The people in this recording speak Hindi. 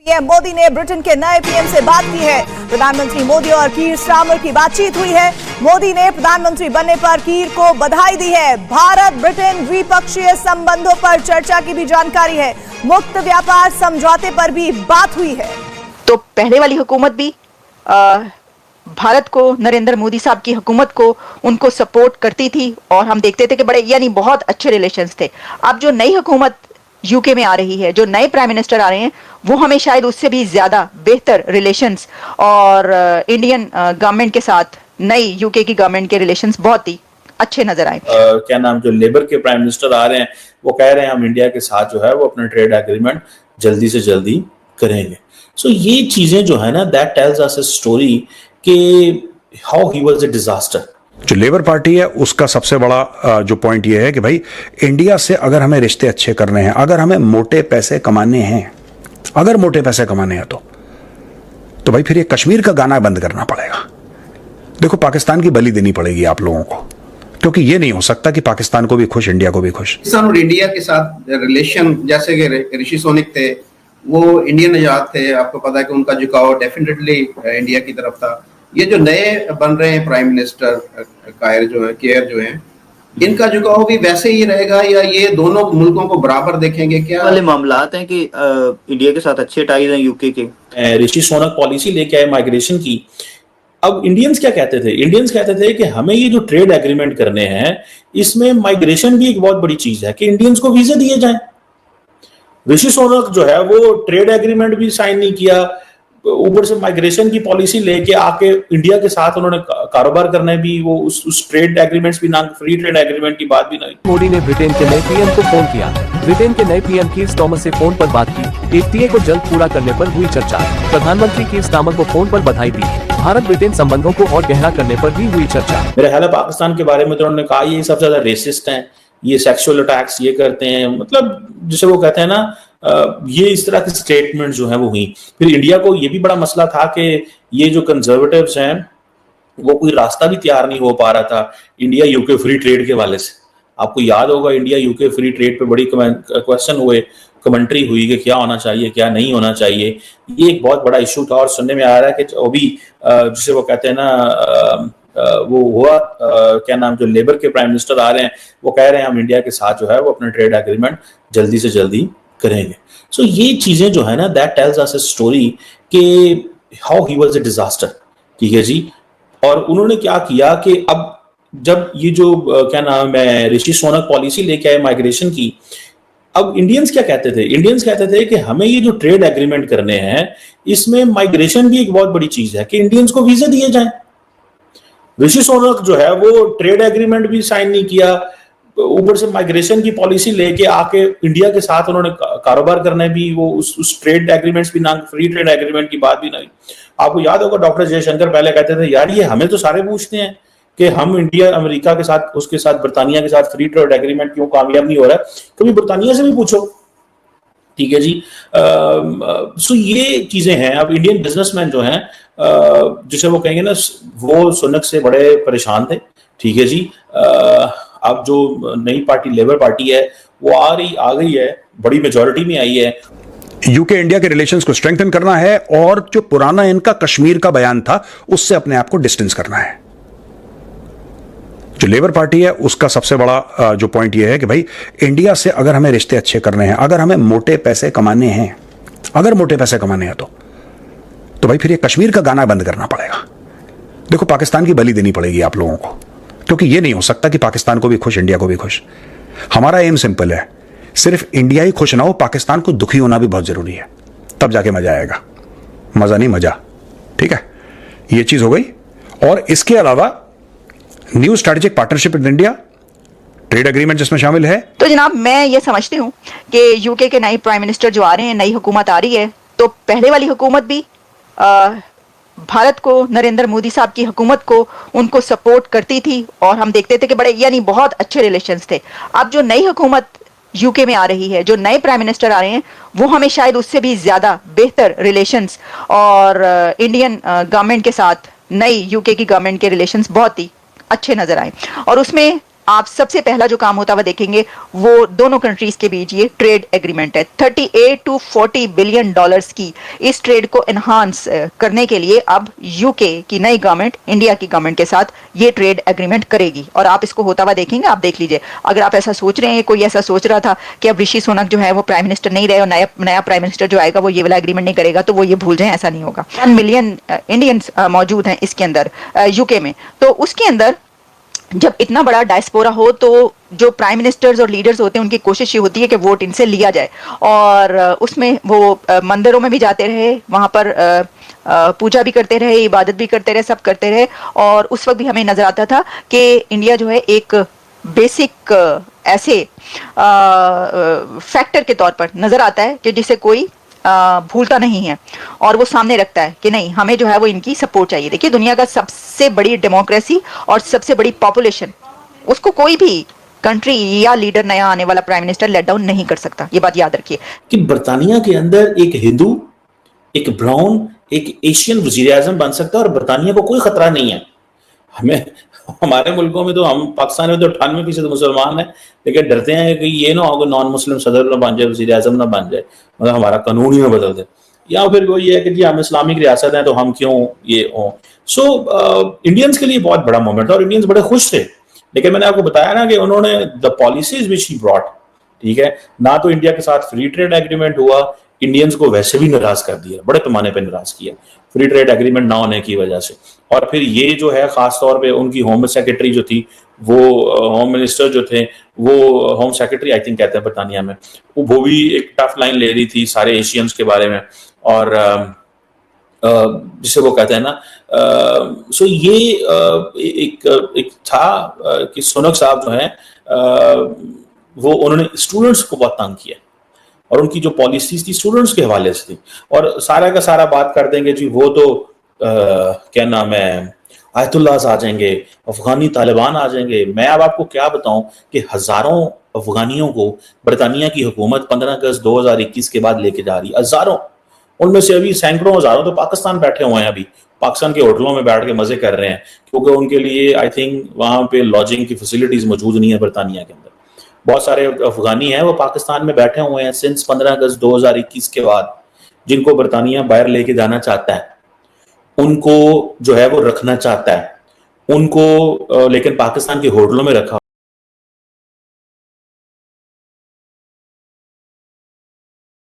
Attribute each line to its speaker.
Speaker 1: मोदी ने ब्रिटेन के नए पीएम से बात की है। प्रधानमंत्री मोदी और कीर स्टारमर की बातचीत हुई है। मोदी ने प्रधानमंत्री बनने पर कीर को बधाई दी है। भारत ब्रिटेन द्विपक्षीय संबंधों पर चर्चा की भी जानकारी है। मुक्त व्यापार समझौते पर भी बात हुई है।
Speaker 2: तो पहले वाली हुकूमत भी भारत को, नरेंद्र मोदी साहब की हुकूमत को, उनको सपोर्ट करती थी और हम देखते थे कि बड़े यानी बहुत अच्छे रिलेशंस थे। अब जो नई हुकूमत यूके में आ रही है, जो नए प्राइम मिनिस्टर आ रहे हैं, वो हमें शायद उससे भी ज्यादा बेहतर रिलेशंस और इंडियन गवर्नमेंट के साथ नई यूके की गवर्नमेंट के रिलेशंस बहुत ही अच्छे नजर आए।
Speaker 3: क्या नाम, जो लेबर के प्राइम मिनिस्टर आ रहे हैं वो कह रहे हैं हम इंडिया के साथ जो है वो अपना ट्रेड एग्रीमेंट जल्दी से जल्दी करेंगे। सो ये चीजें जो है ना, that tells us a story कि how he was a disaster.
Speaker 4: जो लेबर पार्टी है उसका सबसे बड़ा जो पॉइंट ये है कि भाई इंडिया से अगर हमें रिश्ते अच्छे करने हैं, अगर हमें मोटे पैसे कमाने हैं, अगर मोटे पैसे कमाने हैं तो भाई फिर ये कश्मीर का गाना बंद करना पड़ेगा। देखो, पाकिस्तान की बलि देनी पड़ेगी आप लोगों को, क्योंकि ये नहीं हो सकता कि पाकिस्तान को भी खुश, इंडिया को भी खुश।
Speaker 5: पाकिस्तान और इंडिया के साथ रिलेशन, जैसे कि ऋषि सुनक थे, वो इंडियन आजाद थे, आपको पता है कि उनका झुकाव डेफिनेटली इंडिया की तरफ था। ये जो नए बन रहे हैं प्राइम मिनिस्टर केयर जो है, इनका झुकाव भी वैसे ही रहेगा या ये दोनों मुल्कों को बराबर देखेंगे? क्या
Speaker 6: वाले मामलात हैं कि इंडिया के साथ अच्छे टाइज हैं यूके के।
Speaker 3: ऋषि सुनक पॉलिसी लेके आए माइग्रेशन की। अब इंडियंस क्या कहते थे? इंडियंस कहते थे कि हमें ये जो ट्रेड एग्रीमेंट करने हैं, इसमें माइग्रेशन भी एक बहुत बड़ी चीज है कि इंडियंस को वीजा दिए जाएं। ऋषि सुनक जो है वो ट्रेड एग्रीमेंट भी साइन नहीं किया, ऊपर से माइग्रेशन की पॉलिसी लेके आके इंडिया के साथ उन्होंने कारोबार करना भी, वो उस ट्रेड एग्रीमेंट्स भी ना, फ्री ट्रेड एग्रीमेंट की बात भी नहीं।
Speaker 7: मोदी ने ब्रिटेन के नए पीएम को फोन किया। ब्रिटेन के नए पीएम कीर स्टारमर से फोन पर बात की। एफटीए को जल्द पूरा करने पर हुई चर्चा। प्रधानमंत्री कीर स्टारमर को फोन पर बधाई दी। भारत ब्रिटेन संबंधों को और गहरा करने पर भी हुई चर्चा।
Speaker 3: मेरे ख्याल है पाकिस्तान के बारे में तो उन्होंने कहा ये सबसे ज्यादा रेसिस्ट हैं, ये सेक्सुअल अटैक्स ये करते हैं, मतलब जिसे वो कहते हैं ना, ये इस तरह की स्टेटमेंट जो है वो हुई। फिर इंडिया को ये भी बड़ा मसला था कि ये जो कंजर्वेटिव्स हैं वो कोई रास्ता भी तैयार नहीं हो पा रहा था इंडिया यूके फ्री ट्रेड के वाले से। आपको याद होगा इंडिया यूके फ्री ट्रेड पे बड़ी क्वेश्चन हुए, कमेंट्री हुई कि क्या होना चाहिए, क्या नहीं होना चाहिए। ये एक बहुत बड़ा इशू था और सुनने में आ रहा है कि अभी जिसे वो कहते हैं ना, वो हुआ क्या नाम, जो लेबर के प्राइम मिनिस्टर आ रहे हैं वो कह रहे हैं हम इंडिया के साथ जो है वो अपना ट्रेड एग्रीमेंट जल्दी से जल्दी करेंगे। सो ये चीजें जो है ना, that tells us a story कि how he was a disaster. ठीक है जी। और उन्होंने क्या किया कि अब जब ये जो क्या नाम है ऋषि सुनक पॉलिसी लेके आए माइग्रेशन की, अब इंडियंस क्या कहते थे? इंडियंस कहते थे कि हमें ये जो ट्रेड एग्रीमेंट करने हैं, इसमें माइग्रेशन भी एक बहुत बड़ी चीज है कि इंडियंस को वीजा दिए जाएं। ऋषि सुनक जो है वो ट्रेड एग्रीमेंट भी साइन नहीं किया, ऊपर से माइग्रेशन की पॉलिसी लेके आके इंडिया के साथ उन्होंने कारोबार करना भी, वो उस ट्रेड एग्रीमेंट्स भी ना, फ्री ट्रेड एग्रीमेंट की बात भी नहीं। आपको याद होगा डॉक्टर जयशंकर पहले कहते थे यार ये हमें तो सारे पूछते हैं कि हम इंडिया अमेरिका के साथ, उसके साथ बर्तानिया के साथ फ्री ट्रेड एग्रीमेंट क्यों कामयाब नहीं हो रहा है, कभी बर्तानिया से भी पूछो। ठीक है जी। सो ये चीजें हैं। अब इंडियन बिजनेसमैन जो हैं, जिसे वो कहेंगे ना, वो सुनक से बड़े परेशान थे। ठीक है जी। अब जो नई पार्टी लेबर पार्टी है वो आ गई है, बड़ी मेजॉरिटी में आई है।
Speaker 4: यूके इंडिया के रिलेशंस को स्ट्रेंथन करना है और जो पुराना इनका कश्मीर का बयान था उससे अपने आप को डिस्टेंस करना है। जो लेबर पार्टी है उसका सबसे बड़ा जो पॉइंट ये है कि भाई इंडिया से अगर हमें रिश्ते अच्छे करने हैं, अगर हमें मोटे पैसे कमाने हैं, अगर मोटे पैसे कमाने हैं तो भाई फिर ये कश्मीर का गाना बंद करना पड़ेगा। देखो, पाकिस्तान की बलि देनी पड़ेगी आप लोगों को, क्योंकि ये नहीं हो सकता कि पाकिस्तान को भी खुश, इंडिया को भी खुश। हमारा एम सिंपल है, सिर्फ इंडिया ही खुश ना हो, पाकिस्तान को दुखी होना भी बहुत जरूरी है, तब जाके मजा आएगा। मजा नहीं मजा। ठीक है, ये चीज हो गई। और इसके अलावा new strategic partnership with India, trade agreement जिसमें शामिल है।
Speaker 2: तो जनाब, मैं ये समझती हूँ कि यूके के नए प्राइम मिनिस्टर जो आ रहे हैं, नई हुकूमत आ रही है, तो पहले वाली हुकूमत भी भारत को, नरेंद्र मोदी साहब की हुकूमत को, उनको सपोर्ट करती थी और हम देखते थे कि बड़े यानी बहुत अच्छे रिलेशंस थे। अब जो नई हुकूमत यूके में आ रही है, जो नए प्राइम मिनिस्टर आ रहे हैं, वो हमें शायद उससे भी ज्यादा बेहतर रिलेशंस और इंडियन गवर्नमेंट के साथ नई यूके की गवर्नमेंट के रिलेशंस बहुत ही अच्छे नजर आए। और उसमें आप सबसे पहला जो काम होता हुआ देखेंगे वो दोनों कंट्रीज के बीच ये ट्रेड एग्रीमेंट है। 38 to 40 बिलियन डॉलर्स की इस ट्रेड को एनहांस करने के लिए अब यूके की नई गवर्नमेंट इंडिया की गवर्नमेंट के साथ ये ट्रेड एग्रीमेंट करेगी, और आप इसको होता हुआ देखेंगे। आप देख लीजिए, अगर आप ऐसा सोच रहे हैं, कोई ऐसा सोच रहा था कि अब ऋषि सुनक जो है वो प्राइम मिनिस्टर नहीं रहे और नया प्राइम मिनिस्टर जो आएगा वो ये वाला एग्रीमेंट नहीं करेगा, तो वो ये भूल जाएं, ऐसा नहीं होगा। 1 मिलियन इंडियंस मौजूद हैं इसके अंदर, यूके में। तो उसके अंदर जब इतना बड़ा डायस्पोरा हो तो जो प्राइम मिनिस्टर्स और लीडर्स होते हैं उनकी कोशिश ये होती है कि वोट इनसे लिया जाए, और उसमें वो मंदिरों में भी जाते रहे, वहां पर पूजा भी करते रहे, इबादत भी करते रहे, सब करते रहे। और उस वक्त भी हमें नजर आता था कि इंडिया जो है एक बेसिक ऐसे फैक्टर के तौर पर नजर आता है कि जिसे कोई भूलता नहीं है, और वो सामने रखता है कि नहीं, हमें जो है वो इनकी सपोर्ट चाहिए। देखिए, दुनिया का सबसे बड़ी डेमोक्रेसी और सबसे बड़ी पॉपुलेशन, उसको कोई भी कंट्री या लीडर, नया आने वाला प्राइम मिनिस्टर लेट डाउन नहीं कर सकता। ये बात याद रखिए
Speaker 3: कि बरतानिया के अंदर एक हिंदू, एक ब्राउन, एक एशियन वजीर आजम बन सकता है और बरतानिया को कोई खतरा नहीं है। हमें हमारे मुल्कों में तो, हम पाकिस्तान में तो 98% मुसलमान हैं, लेकिन डरते हैं कि ये ना हो नॉन मुस्लिम सदर ना बन जाए, वजीर आजम ना बन जाए, मतलब हमारा कानून ही बदल दे, या फिर वो ये है कि जी हम इस्लामिक रियासत हैं तो हम क्यों ये हो। सो इंडियंस के लिए बहुत बड़ा मोमेंट था और इंडियंस बड़े खुश थे। लेकिन मैंने आपको बताया ना कि उन्होंने the policies which he brought, ठीक है ना, तो इंडिया के साथ फ्री ट्रेड एग्रीमेंट हुआ, इंडियंस को वैसे भी नाराज कर दिया, बड़े पैमाने पे नाराज किया फ्री ट्रेड एग्रीमेंट ना होने की वजह से। और फिर ये जो है खास तौर पे उनकी होम सेक्रेटरी जो थी, वो होम मिनिस्टर जो थे, वो होम सेक्रेटरी आई थिंक कहते हैं बरतानिया में, वो भी एक टफ लाइन ले रही थी सारे एशियंस के बारे में, और जिसे वो कहते हैं ना, सो ये एक था कि सुनक साहब जो है वो उन्होंने स्टूडेंट्स को बहुत तंग किया, और उनकी जो पॉलिसीज थी स्टूडेंट्स के हवाले से थी। और सारा का सारा बात कर देंगे जी वो तो क्या नाम है, आयतुल्लाह आ जाएंगे, अफगानी तालिबान आ जाएंगे। मैं अब आपको क्या बताऊं कि हजारों अफगानियों को बरतानिया की हुकूमत 15 अगस्त 2021 के बाद लेके जा रही है, हजारों, उनमें से अभी सैकड़ों हजारों तो पाकिस्तान बैठे हुए हैं, अभी पाकिस्तान के होटलों में बैठ के मजे कर रहे हैं, क्योंकि उनके लिए आई थिंक वहां पे लॉजिंग की फैसिलिटीज मौजूद नहीं है बरतानिया के अंदर। बहुत सारे अफगानी हैं वो पाकिस्तान में बैठे हुए हैं सिंस 15 अगस्त 2021 के बाद, जिनको बरतानिया बाहर लेके जाना चाहता है, उनको जो है वो रखना चाहता है उनको, लेकिन पाकिस्तान के होटलों में रखा